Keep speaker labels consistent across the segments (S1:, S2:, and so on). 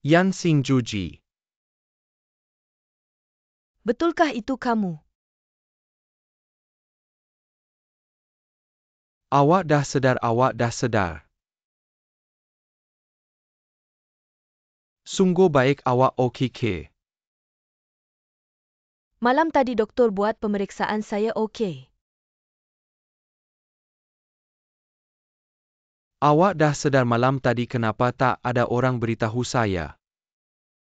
S1: Yan Xing Juji.
S2: Betulkah itu kamu?
S1: Awak dah sedar, awak dah sedar. Sungguh baik, awak okey ke?
S2: Malam tadi doktor buat pemeriksaan saya okey.
S1: Awak dah sedar malam tadi kenapa tak ada orang beritahu saya?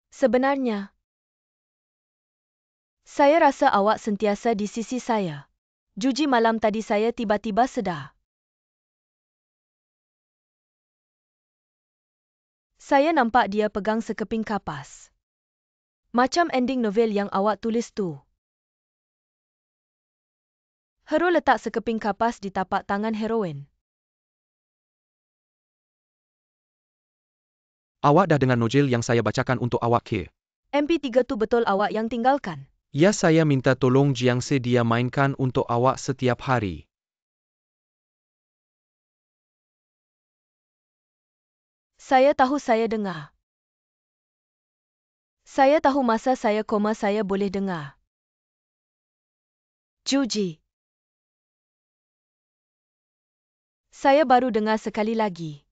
S2: Sebenarnya, saya rasa awak sentiasa di sisi saya. Juji malam tadi saya tiba-tiba sedar. Saya nampak dia pegang sekeping kapas. Macam ending novel yang awak tulis tu. Hero letak sekeping kapas di tapak tangan heroin.
S1: Awak dah dengar nojel yang saya bacakan untuk awak ke?
S2: MP3 tu betul awak yang tinggalkan?
S1: Ya, saya minta tolong Jiangse dia mainkan untuk awak setiap hari.
S2: Saya tahu saya dengar. Saya tahu masa saya koma saya boleh dengar. Juji. Saya baru dengar sekali lagi.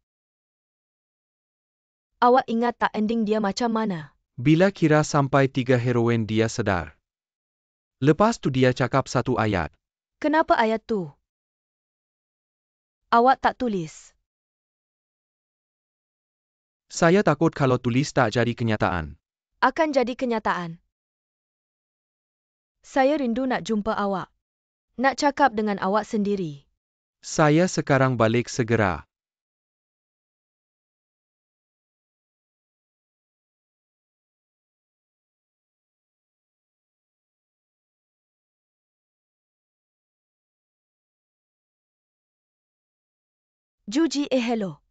S2: Awak ingat tak ending dia macam mana?
S1: Bila kira sampai 3 heroin dia sedar. Lepas tu dia cakap satu ayat.
S2: Kenapa ayat tu? Awak tak tulis.
S1: Saya takut kalau tulis tak jadi kenyataan.
S2: Akan jadi kenyataan. Saya rindu nak jumpa awak. Nak cakap dengan awak sendiri.
S1: Saya sekarang balik segera.
S2: Juji hello.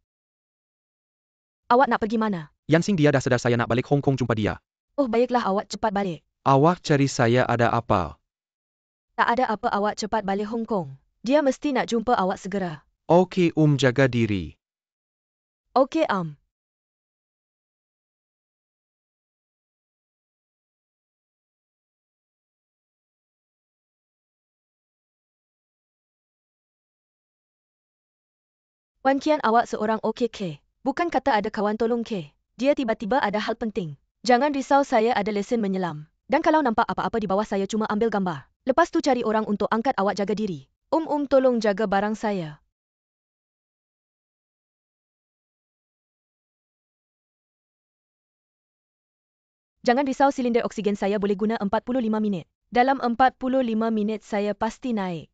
S2: Awak nak pergi mana?
S1: Yan Xing dia dah sedar saya nak balik Hong Kong jumpa dia.
S2: Oh baiklah awak cepat balik.
S1: Awak cari saya ada apa?
S2: Tak ada apa awak cepat balik Hong Kong. Dia mesti nak jumpa awak segera.
S1: Okey, jaga diri.
S2: Okey Wan Kian awak seorang okey ke? Bukan kata ada kawan tolong ke? Dia tiba-tiba ada hal penting. Jangan risau saya ada lesen menyelam. Dan kalau nampak apa-apa di bawah saya cuma ambil gambar. Lepas tu cari orang untuk angkat awak jaga diri. Tolong jaga barang saya. Jangan risau silinder oksigen saya boleh guna 45 minit. Dalam 45 minit saya pasti naik.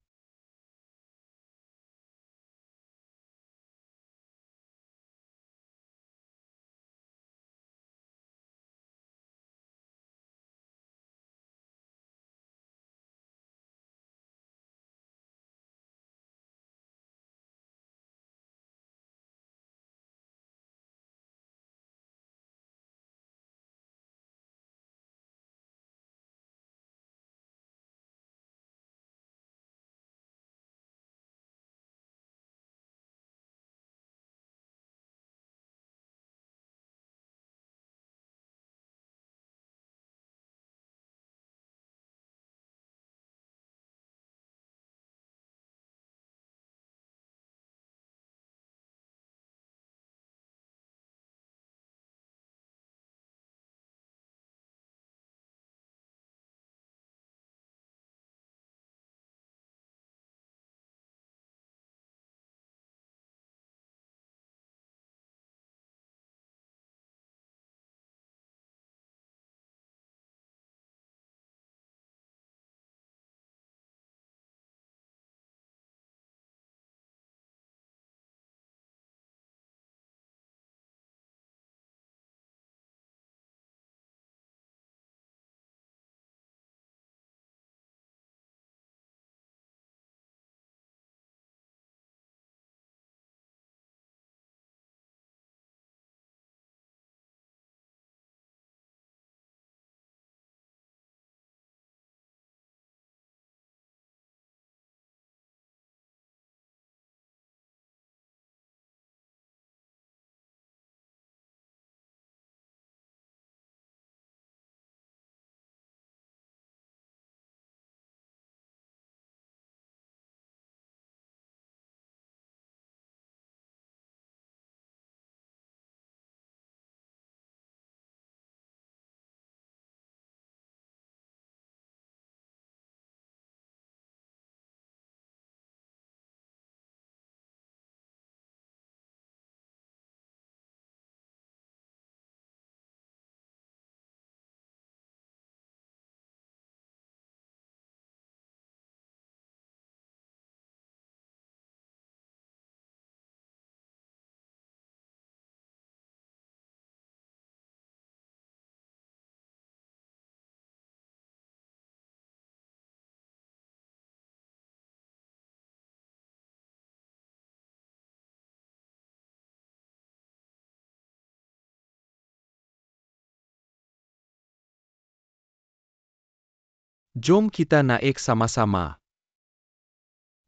S1: Jom kita naik sama-sama.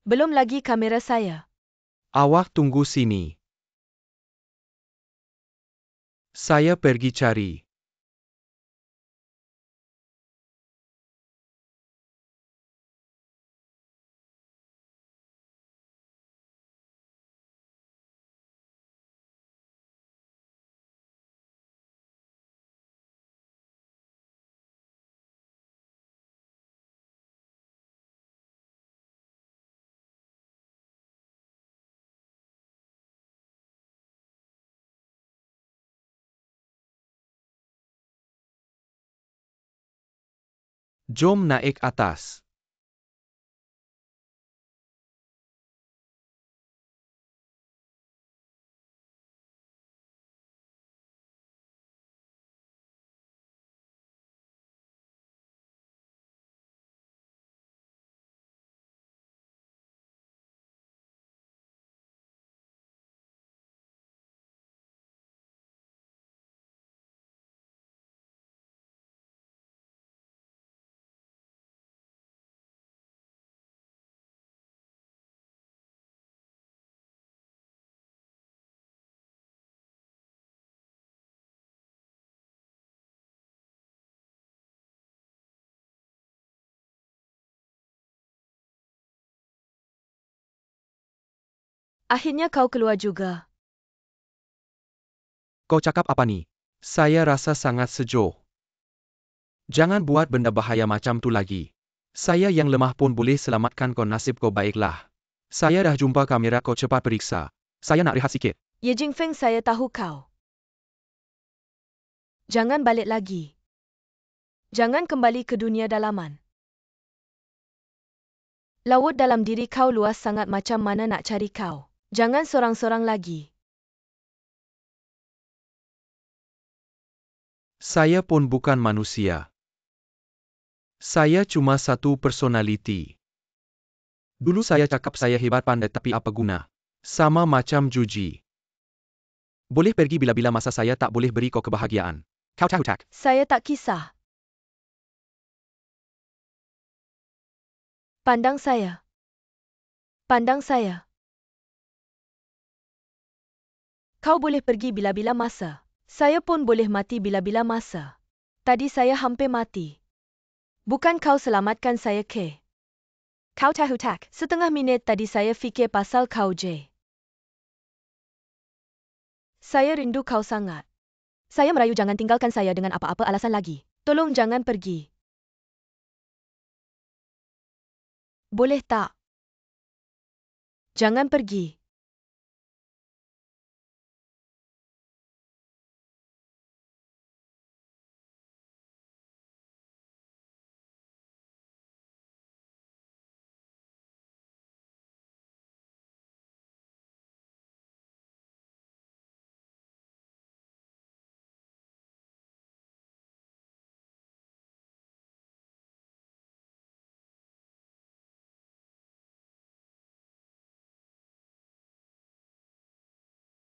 S2: Belum lagi kamera saya.
S1: Awak tunggu sini. Saya pergi cari. Jom naik atas.
S2: Akhirnya kau keluar juga.
S1: Kau cakap apa nih? Saya rasa sangat sejuk. Jangan buat benda bahaya macam tu lagi. Saya yang lemah pun boleh selamatkan kau, nasib kau baiklah. Saya dah jumpa kamera, kau cepat periksa. Saya nak rehat sikit.
S2: Ye Jingfeng, saya tahu kau. Jangan balik lagi. Jangan kembali ke dunia dalaman. Laut dalam diri kau luas sangat, macam mana nak cari kau. Jangan sorang-sorang lagi.
S1: Saya pun bukan manusia. Saya cuma satu personality. Dulu saya cakap saya hebat pandai, tapi apa guna? Sama macam Juji. Boleh pergi bila-bila masa saya tak boleh beri kau kebahagiaan. Kau tahu tak?
S2: Saya tak kisah. Pandang saya. Pandang saya. Kau boleh pergi bila-bila masa. Saya pun boleh mati bila-bila masa. Tadi saya hampir mati. Bukan kau selamatkan saya, K. Kau tahu tak? Setengah minit tadi saya fikir pasal kau, J. Saya rindu kau sangat. Saya merayu jangan tinggalkan saya dengan apa-apa alasan lagi. Tolong jangan pergi. Boleh tak? Jangan pergi.